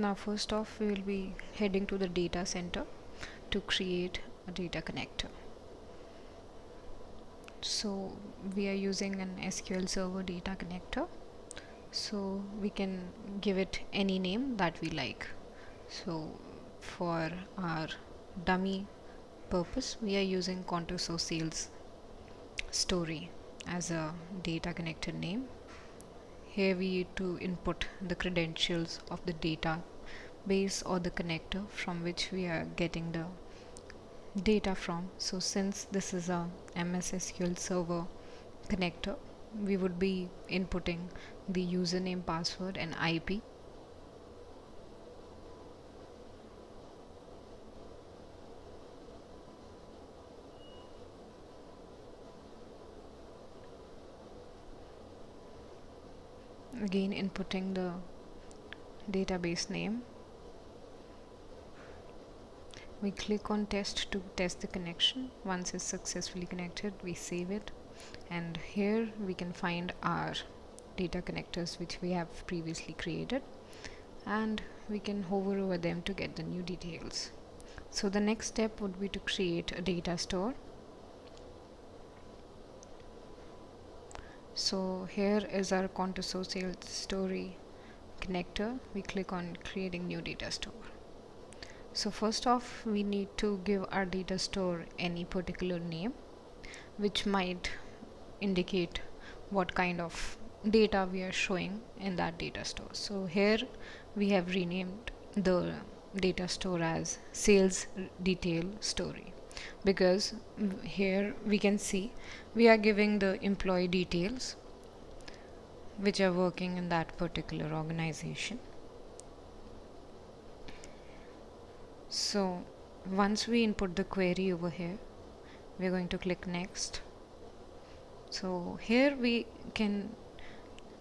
Now first off, we will be heading to the data center to create a data connector. So we are using an SQL Server data connector, so we can give it any name that we like. So for our dummy purpose, we are using Contosso Sales Story as a data connector name. Here we need to input the credentials of the database or the connector from which we are getting the data from. So since this is a MS SQL Server connector, we would be inputting the username, password and IP. Again inputting the database name. We click on test to test the connection. Once it's successfully connected, we save it, and here we can find our data connectors which we have previously created, and we can hover over them to get the new details. So the next step would be to create a data store. So here is our Contosso Sales Story connector. We click on creating new data store. So first off, we need to give our data store any particular name which might indicate what kind of data we are showing in that data store. So here we have renamed the data store as sales detail story, because here we can see we are giving the employee details which are working in that particular organization. So once we input the query over here, we're going to click next. So here we can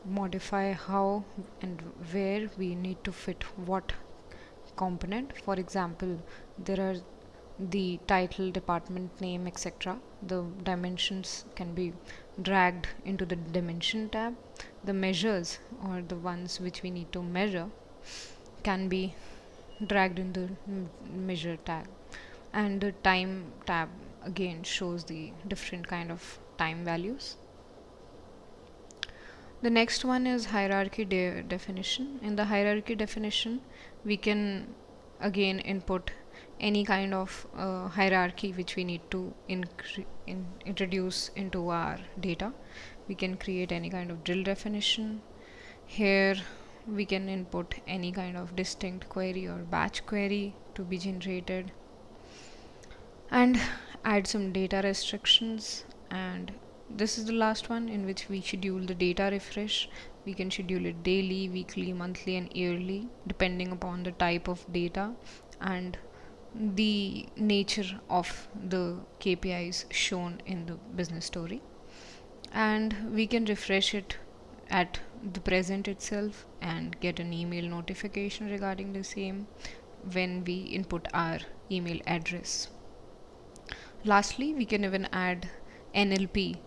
modify how and where we need to fit what component. For example, there are the title, department name, etc. The dimensions can be dragged into the dimension tab. The measures, or the ones which we need to measure, can be dragged in the measure tab, and the time tab again shows the different kind of time values. The next one is hierarchy definition. In the hierarchy definition, we can again input any kind of hierarchy which we need to introduce into our data. We can create any kind of drill definition. Here we can input any kind of distinct query or batch query to be generated, and add some data restrictions. And this is the last one, in which we schedule the data refresh. We can schedule it daily, weekly, monthly and yearly, depending upon the type of data and the nature of the KPIs shown in the business story. And we can refresh it at the present itself and get an email notification regarding the same when we input our email address. Lastly, we can even add NLP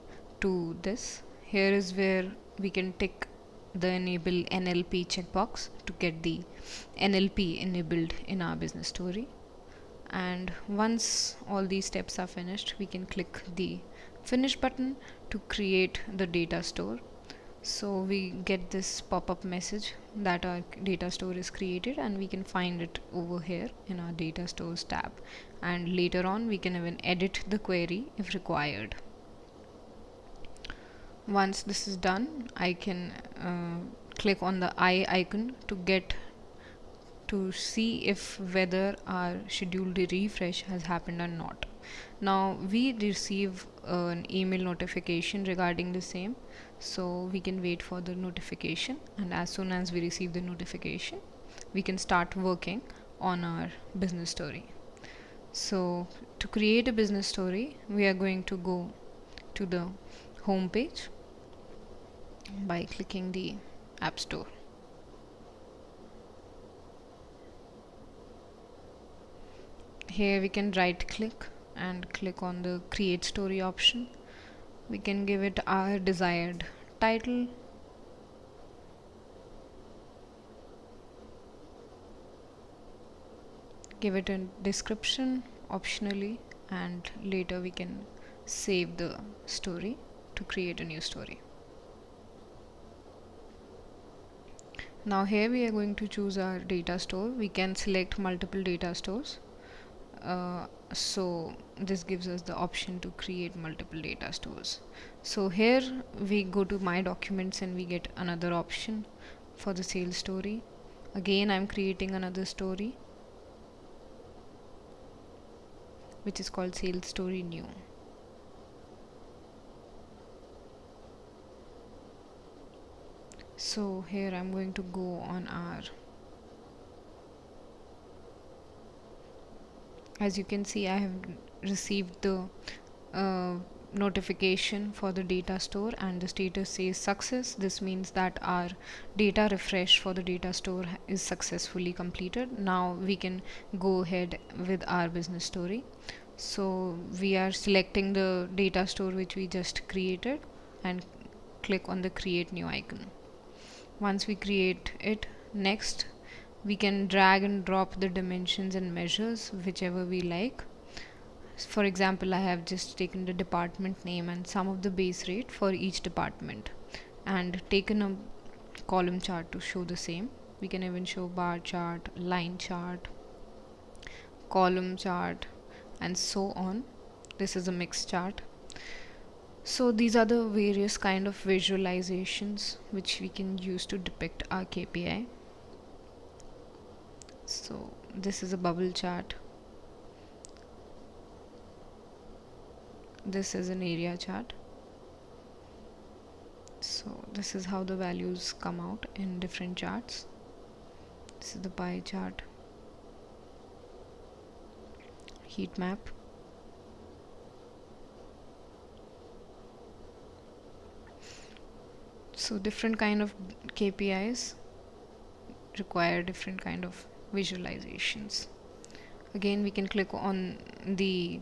to this. Here is where we can tick the enable NLP checkbox to get the NLP enabled in our business story. And once all these steps are finished, we can click the finish button to create the data store. So we get this pop-up message that our data store is created, and we can find it over here in our data stores tab, and later on we can even edit the query if required. Once this is done, I can click on the eye icon to see if whether our scheduled refresh has happened or not. Now we receive an email notification regarding the same, so we can wait for the notification, and as soon as we receive the notification, we can start working on our business story. So to create a business story, we are going to go to the home page by clicking the App Store. Here we can right click and click on the create story option. We can give it our desired title, give it a description optionally, and later we can save the story to create a new story. Now here we are going to choose our data store. We can select multiple data stores. So this gives us the option to create multiple data stores. So here we go to my documents and we get another option for the sales story. Again, I'm creating another story which is called sales story new. So here I'm going to go on our, as you can see, I have received the notification for the data store and the status says success. This means that our data refresh for the data store is successfully completed. Now we can go ahead with our business story. So we are selecting the data store which we just created and click on the create new icon. Once we create it, next we can drag and drop the dimensions and measures whichever we like. For example, I have just taken the department name and some of the base rate for each department and taken a column chart to show the same. We can even show bar chart, line chart, column chart, and so on. This is a mixed chart. So these are the various kind of visualizations which we can use to depict our KPI. So this is a bubble chart. This is an area chart. So this is how the values come out in different charts. This is the pie chart, heat map. So different kind of KPIs require different kind of visualizations. Again, we can click on the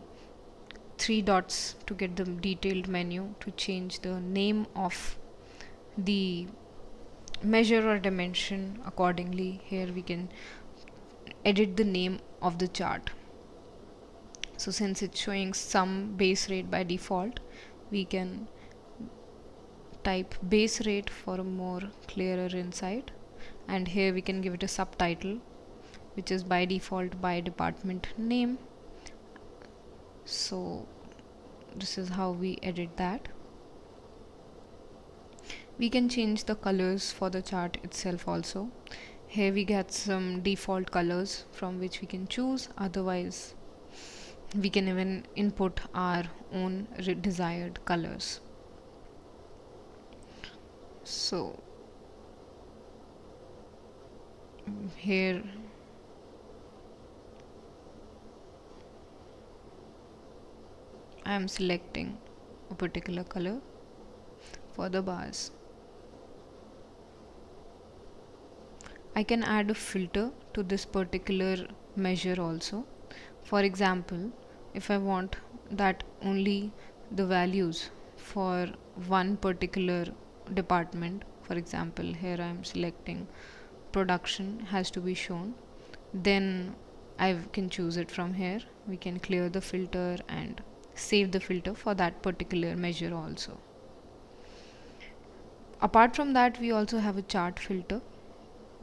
three dots to get the detailed menu to change the name of the measure or dimension accordingly. Here we can edit the name of the chart. So since it's showing some base rate by default, we can type base rate for a more clearer insight, and here we can give it a subtitle which is by default by department name. So this is how we edit that. We can change the colors for the chart itself also. Here we get some default colors from which we can choose, otherwise we can even input our own desired colors. So here I am selecting a particular color for the bars. I can add a filter to this particular measure also. For example, if I want that only the values for one particular department, for example, here I am selecting production has to be shown, then I can choose it from here. We can clear the filter and save the filter for that particular measure also. Apart from that, we also have a chart filter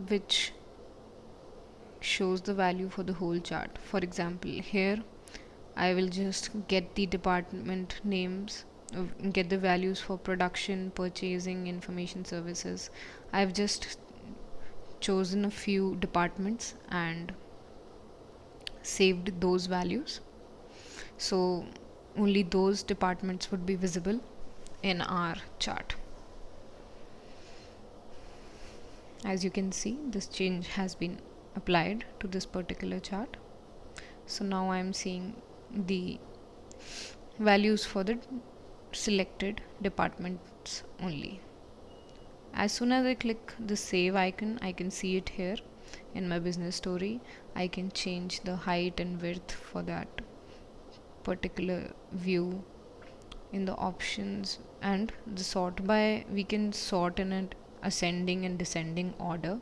which shows the value for the whole chart. For example, here I will just get the department names, get the values for production, purchasing, information services. I've just chosen a few departments and saved those values, so only those departments would be visible in our chart. As you can see, this change has been applied to this particular chart. So now I am seeing the values for the selected departments only. As soon as I click the save icon, I can see it here in my business story. I can change the height and width for that particular view in the options, and the sort by, we can sort in an ascending and descending order.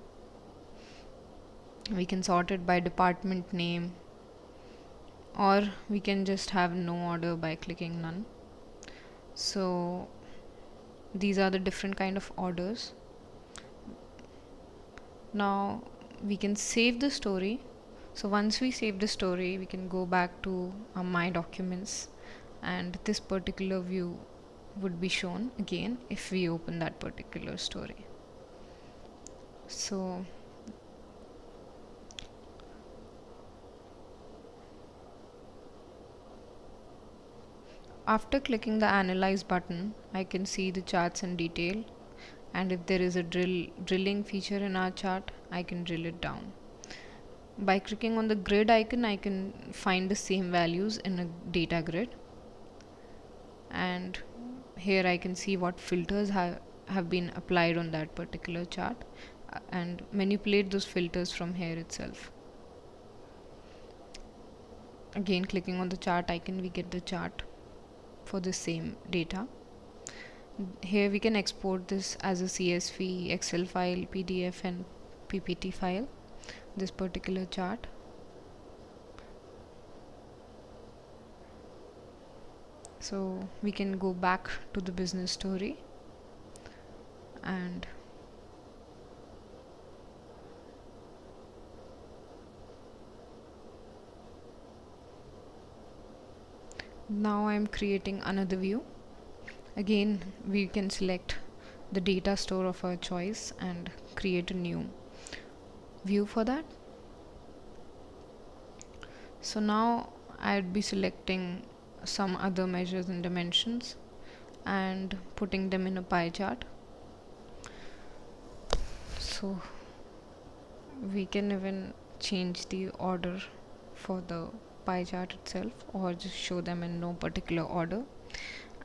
We can sort it by department name, or we can just have no order by clicking none. So these are the different kind of orders. Now we can save the story. So once we save the story, we can go back to our my documents, and this particular view would be shown again if we open that particular story. So after clicking the analyze button, I can see the charts in detail, and if there is a drilling feature in our chart, I can drill it down. By clicking on the grid icon, I can find the same values in a data grid, and here I can see what filters have been applied on that particular chart, and manipulate those filters from here itself. Again, clicking on the chart icon, we get the chart for the same data. Here we can export this as a CSV, Excel file, PDF and PPT file, this particular chart. So we can go back to the business story, and now I'm creating another view. Again, we can select the data store of our choice and create a new view for that. So now I'd be selecting some other measures and dimensions and putting them in a pie chart. So we can even change the order for the pie chart itself, or just show them in no particular order.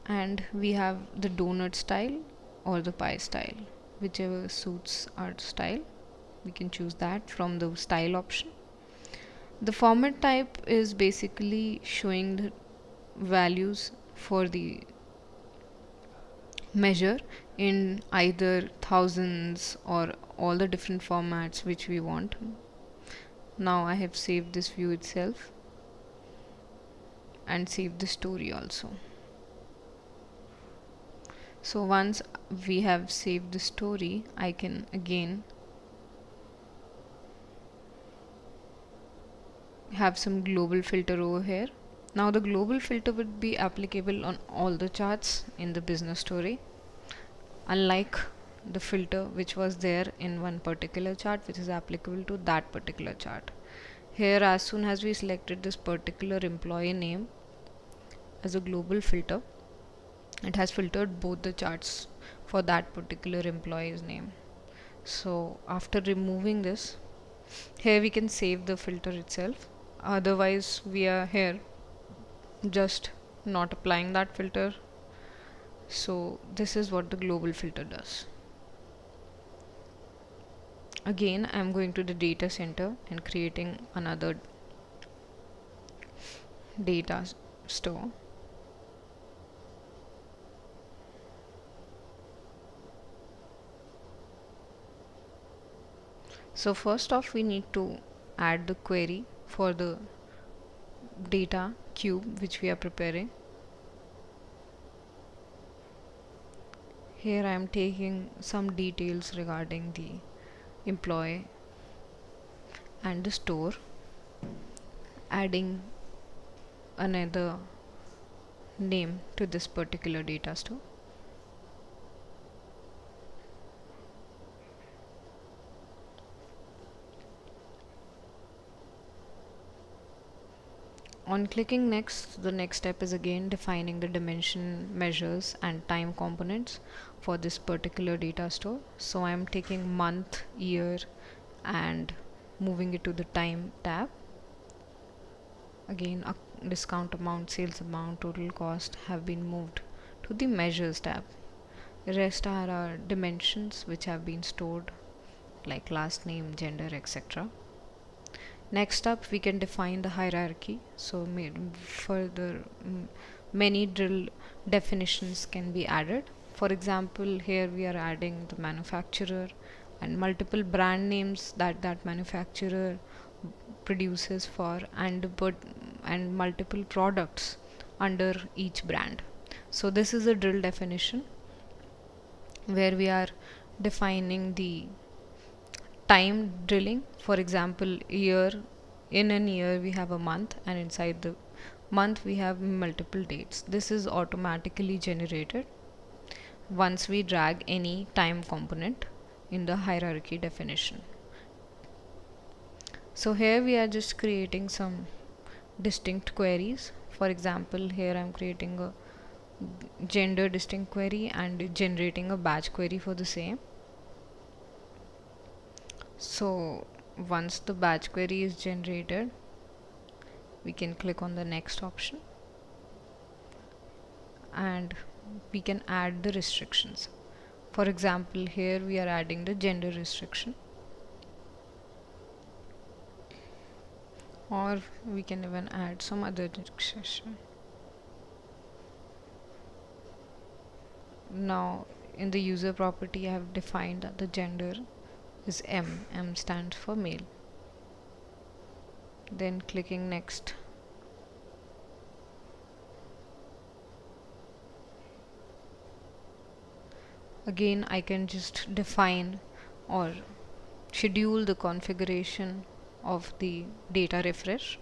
And we have the donut style or the pie style, whichever suits our style. We can choose that from the style option. The format type is basically showing the values for the measure in either thousands or all the different formats which we want. Now I have saved this view itself and saved the story also. So once we have saved the story, I can again have some global filter over here. Now the global filter would be applicable on all the charts in the business story, unlike the filter which was there in one particular chart which is applicable to that particular chart. Here, as soon as we selected this particular employee name as a global filter, it has filtered both the charts for that particular employee's name. So after removing this, here we can save the filter itself. Otherwise we are here just not applying that filter. So this is what the global filter does. Again, I'm going to the data center and creating another data store. So first off, we need to add the query for the data cube which we are preparing. Here I am taking some details regarding the employee and the store, adding another name to this particular data store. On clicking next, the next step is again defining the dimension, measures and time components for this particular data store. So I am taking month, year and moving it to the time tab. Again, a discount amount, sales amount, total cost have been moved to the measures tab. The rest are our dimensions which have been stored, like last name, gender, etc. Next up, we can define the hierarchy. So further many drill definitions can be added. For example, here we are adding the manufacturer and multiple brand names that that manufacturer produces for, and multiple products under each brand. So this is a drill definition where we are defining the time drilling. For example, year, in an year we have a month, and inside the month we have multiple dates. This is automatically generated once we drag any time component in the hierarchy definition. So here we are just creating some distinct queries. For example, here I'm creating a gender distinct query and generating a batch query for the same. So once the batch query is generated, we can click on the next option and we can add the restrictions. For example, here we are adding the gender restriction, or we can even add some other restriction. Now in the user property I have defined that the gender is M. M stands for male. Then clicking next. Again I can just define or schedule the configuration of the data refresh.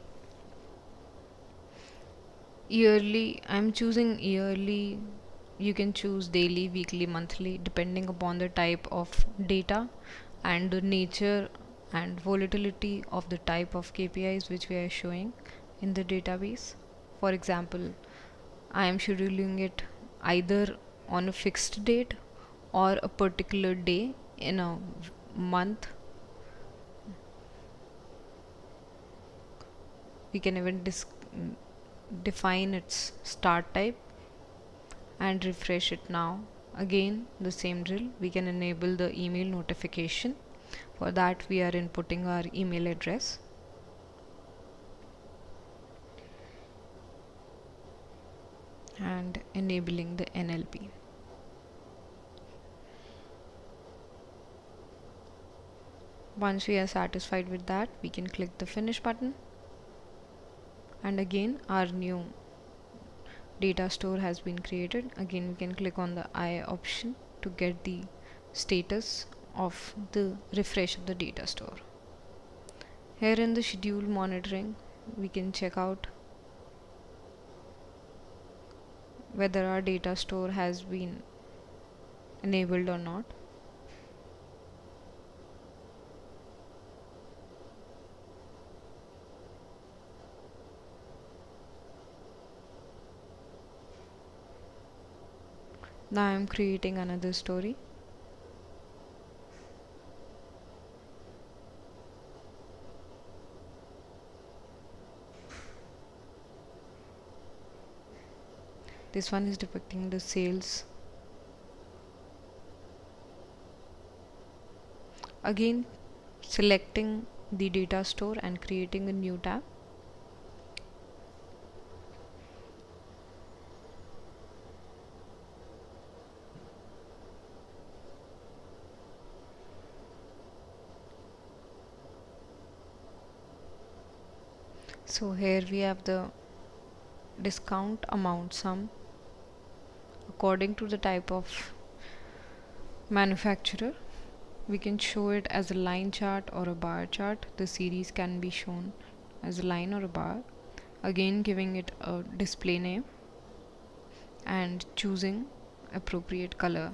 Yearly, I'm choosing yearly. You can choose daily, weekly, monthly, depending upon the type of data and the nature and volatility of the type of KPIs which we are showing in the database. For example, I am scheduling it either on a fixed date or a particular day in a month. We can even define its start type and refresh it now. Again the same drill, we can enable the email notification. For that we are inputting our email address. And enabling the NLP. Once we are satisfied with that, we can click the finish button, and again our new data store has been created. Again we can click on the I option to get the status of the refresh of the data store. Here in the schedule monitoring, we can check out whether our data store has been enabled or not. Now I am creating another story. This one is depicting the sales. Again, selecting the data store and creating a new tab. So here we have the discount amount sum according to the type of manufacturer. We can show it as a line chart or a bar chart. The series can be shown as a line or a bar. Again giving it a display name and choosing appropriate color.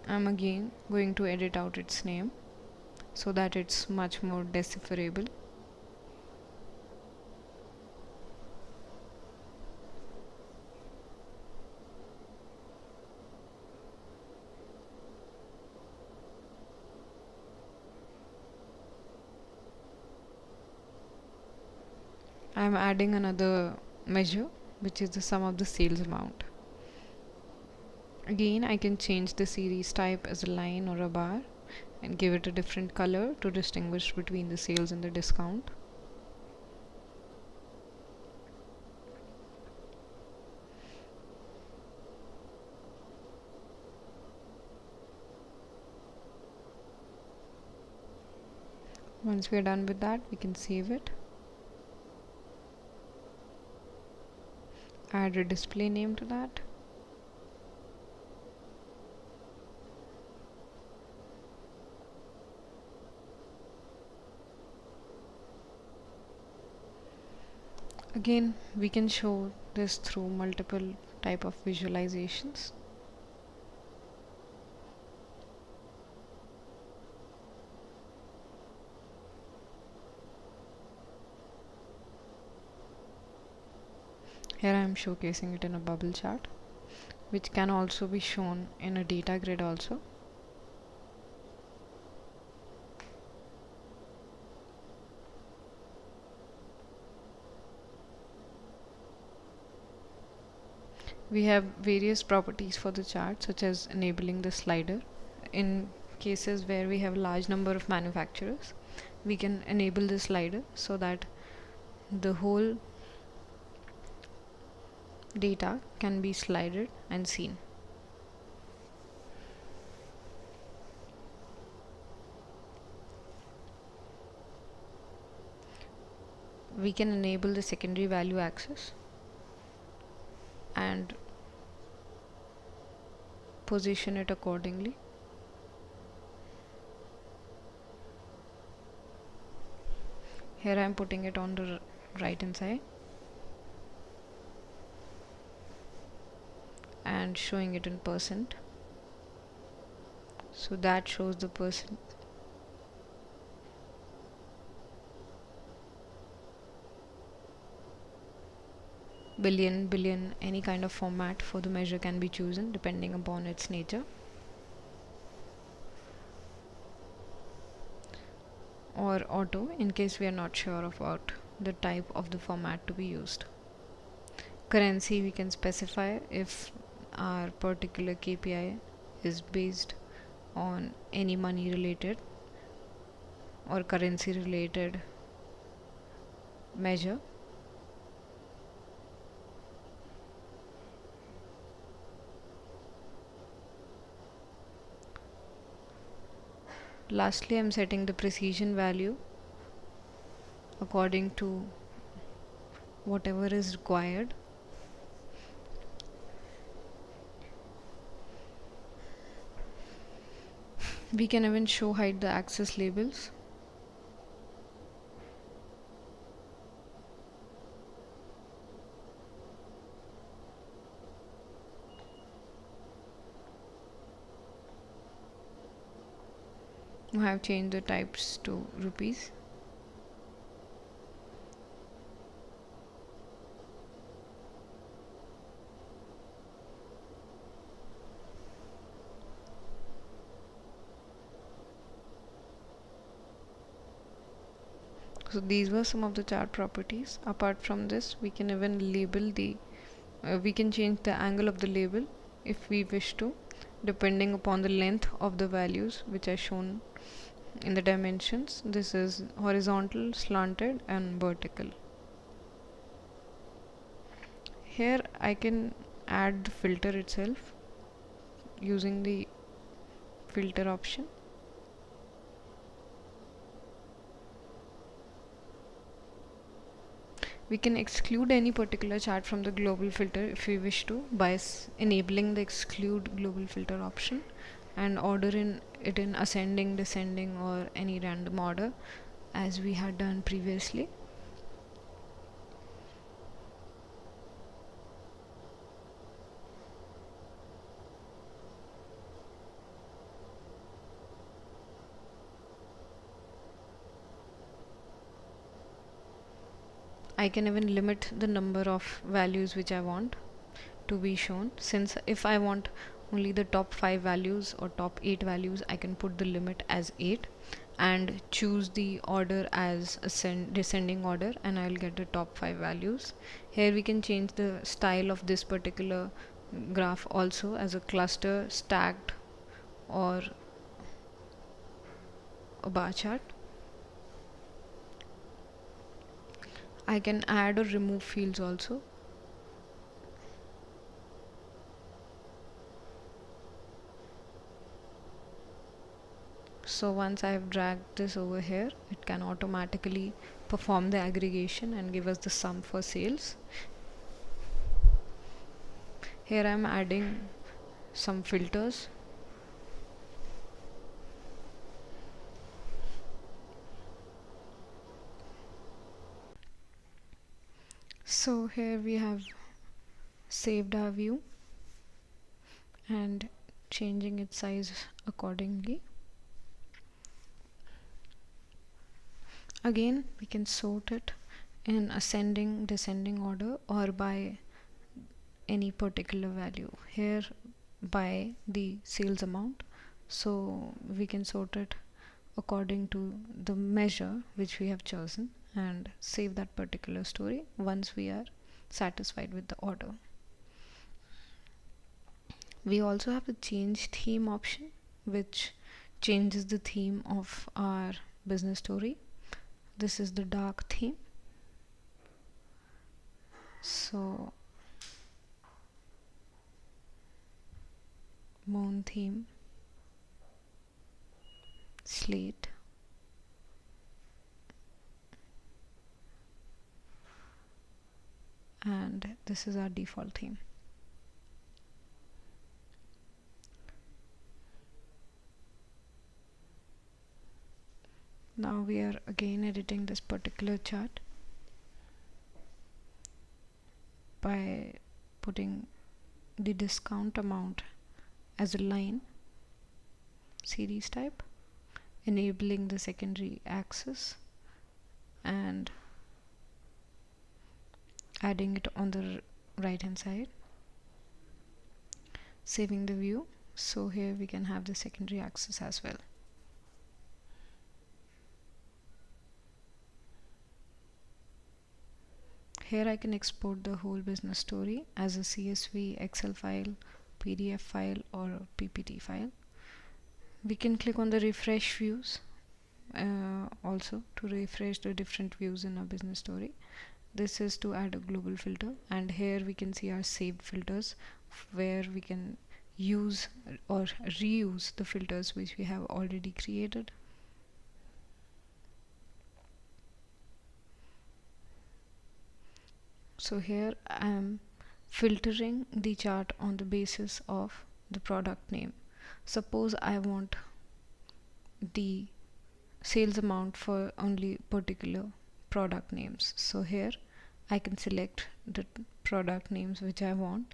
I'm again going to edit out its name so that it's much more decipherable. I'm adding another measure, which is the sum of the sales amount. Again, I can change the series type as a line or a bar, and give it a different color to distinguish between the sales and the discount. Once we are done with that, we can save it. Add a display name to that. Again, we can show this through multiple type of visualizations. Here I am showcasing it in a bubble chart, which can also be shown in a data grid also. We have various properties for the chart, such as enabling the slider. In cases where we have a large number of manufacturers, we can enable the slider so that the whole data can be slided and seen. We can enable the secondary value access and position it accordingly. Here I am putting it on the right hand side and showing it in percent. So that shows the percent. Billion, any kind of format for the measure can be chosen depending upon its nature. Or auto in case we are not sure about the type of the format to be used. Currency we can specify if our particular KPI is based on any money related or currency related measure. Lastly, I'm setting the precision value according to whatever is required. We can even hide the access labels. I have changed the types to rupees. So these were some of the chart properties. Apart from this, we can even label the we can change the angle of the label if we wish to, depending upon the length of the values which are shown in the dimensions. This is horizontal, slanted and vertical. Here I can add the filter itself using the filter option. We can exclude any particular chart from the global filter if we wish to by enabling the exclude global filter option and order it in ascending, descending or any random order as we had done previously. I can even limit the number of values which I want to be shown. Since if I want only the top 5 values or top 8 values, I can put the limit as 8 and choose the order as descending order, and I'll get the top 5 values. Here we can change the style of this particular graph also as a cluster, stacked or a bar chart. I can add or remove fields also. So once I have dragged this over here, it can automatically perform the aggregation and give us the sum for sales. Here I am adding some filters. So here we have saved our view and changing its size accordingly. Again, we can sort it in ascending, descending order, or by any particular value. Here by the sales amount, so we can sort it according to the measure which we have chosen and save that particular story once we are satisfied with the order. We also have the change theme option, which changes the theme of our business story. This is the dark theme. So moon theme, slate, and this is our default theme. Now we are again editing this particular chart by putting the discount amount as a line series type, enabling the secondary axis and adding it on the right hand side, saving the view. So here we can have the secondary axis as well. Here I can export the whole business story as a CSV, Excel file, PDF file or PPT file. We can click on the refresh views also to refresh the different views in our business story. This is to add a global filter, and here we can see our saved filters where we can use or reuse the filters which we have already created. So here I am filtering the chart on the basis of the product name. Suppose I want the sales amount for only particular product names. So here I can select the product names which I want,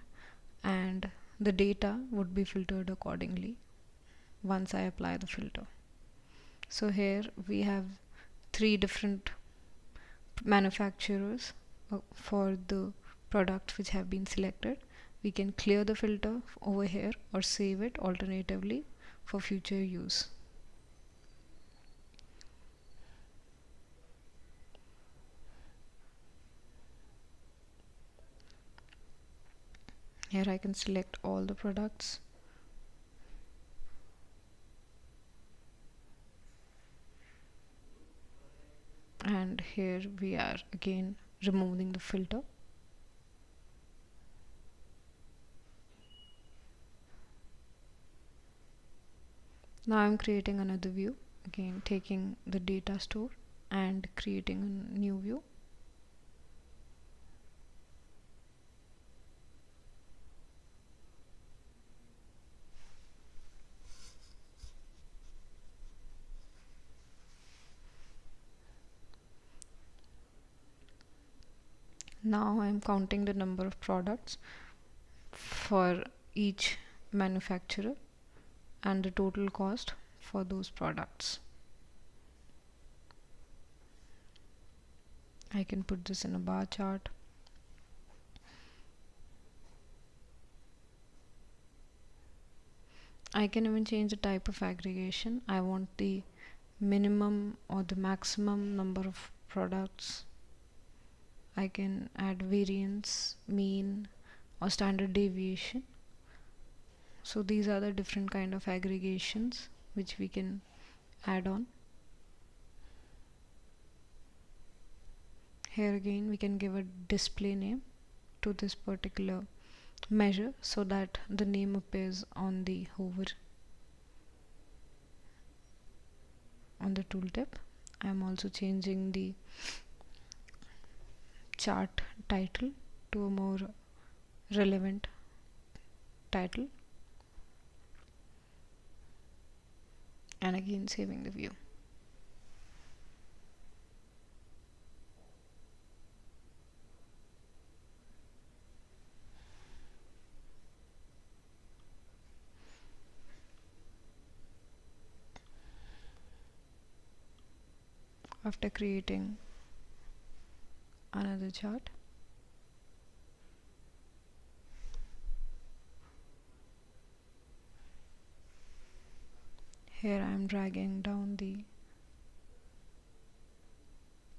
and the data would be filtered accordingly once I apply the filter. So here we have 3 different manufacturers for the products which have been selected. We can clear the filter over here or save it alternatively for future use. Here I can select all the products. And here we are again removing the filter. Now I'm creating another view, again taking the data store and creating a new view. Now I'm counting the number of products for each manufacturer and the total cost for those products. I can put this in a bar chart. I can even change the type of aggregation. I want the minimum or the maximum number of products. I can add variance, mean or standard deviation. So these are the different kind of aggregations which we can add on. Here again we can give a display name to this particular measure so that the name appears on the hover on the tooltip. I am also changing the chart title to a more relevant title, and again saving the view. After creating another chart, here I am dragging down the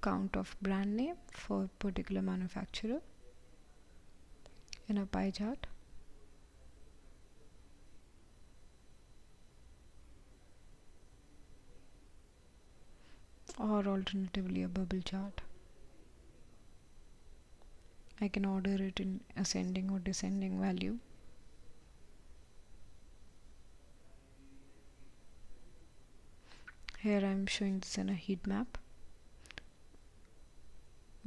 count of brand name for particular manufacturer in a pie chart, or alternatively a bubble chart. I can order it in ascending or descending value. Here I am showing this in a heat map.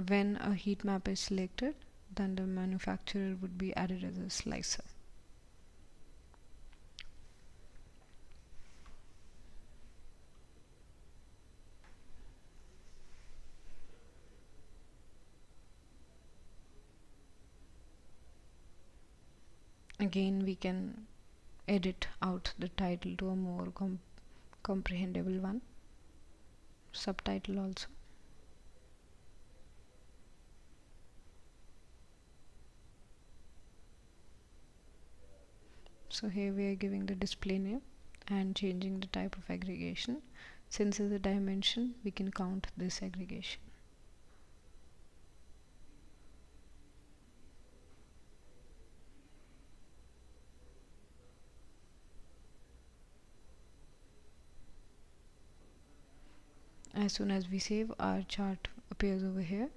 When a heat map is selected, then the manufacturer would be added as a slicer. Again, we can edit out the title to a more comprehensible one, subtitle also. So here we are giving the display name and changing the type of aggregation. Since it's a dimension, we can count this aggregation. As soon as we save, our chart appears over here.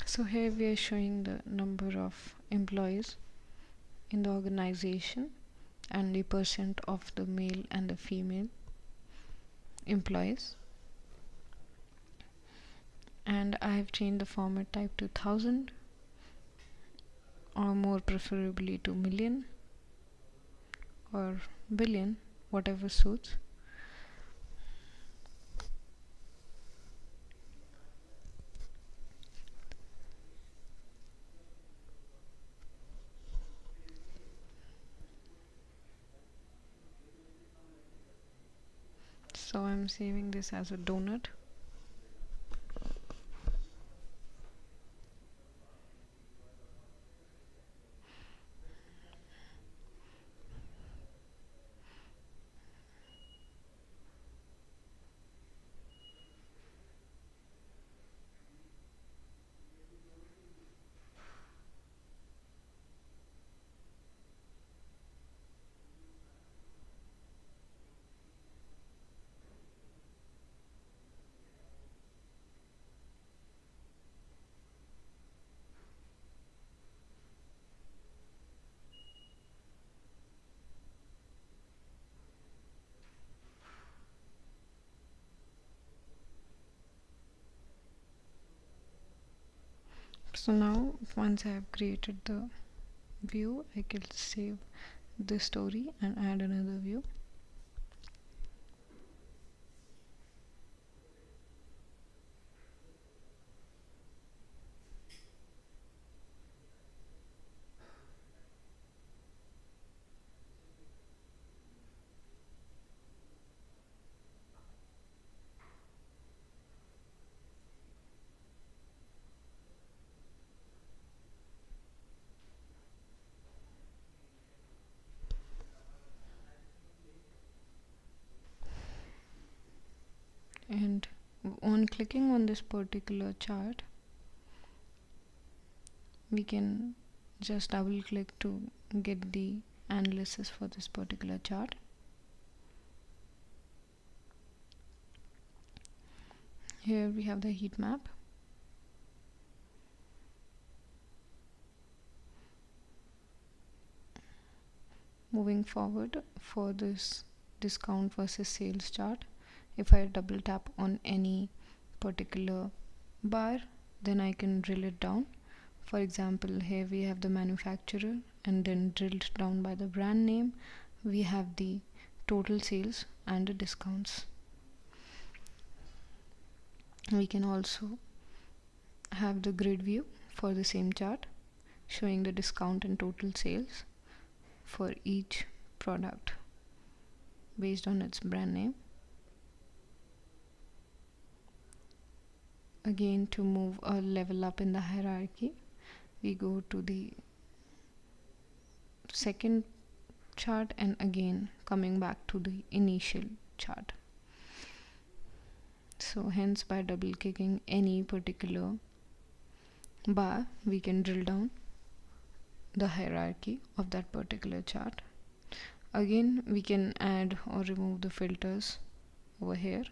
So here we are showing the number of employees in the organization and the percent of the male and the female employees. And I have changed the format type to 1000, or more preferably to million or billion, whatever suits. So I'm saving this as a donut. So now once I have created the view, I can save the story and add another view. And on clicking on this particular chart, we can just double click to get the analysis for this particular chart. Here we have the heat map. Moving forward, for this discount versus sales chart, if I double tap on any particular bar, then I can drill it down. For example, here we have the manufacturer, and then drilled down by the brand name, we have the total sales and the discounts. We can also have the grid view for the same chart, showing the discount and total sales for each product based on its brand name. Again, to move a level up in the hierarchy, we go to the second chart and again coming back to the initial chart. So hence, by double clicking any particular bar, we can drill down the hierarchy of that particular chart. Again, we can add or remove the filters over here.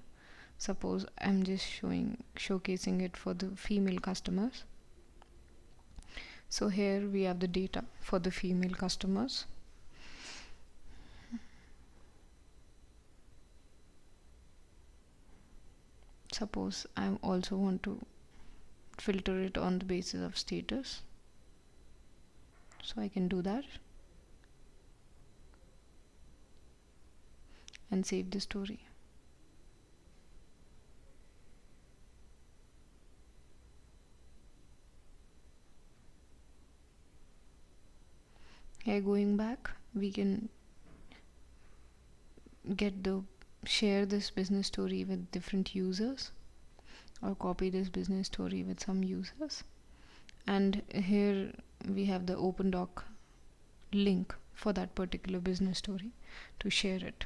Suppose I'm just showcasing it for the female customers. So here we have the data for the female customers. Suppose I also want to filter it on the basis of status, so I can do that and save the story. Here, going back, we can share this business story with different users, or copy this business story with some users. And here we have the open doc link for that particular business story to share it.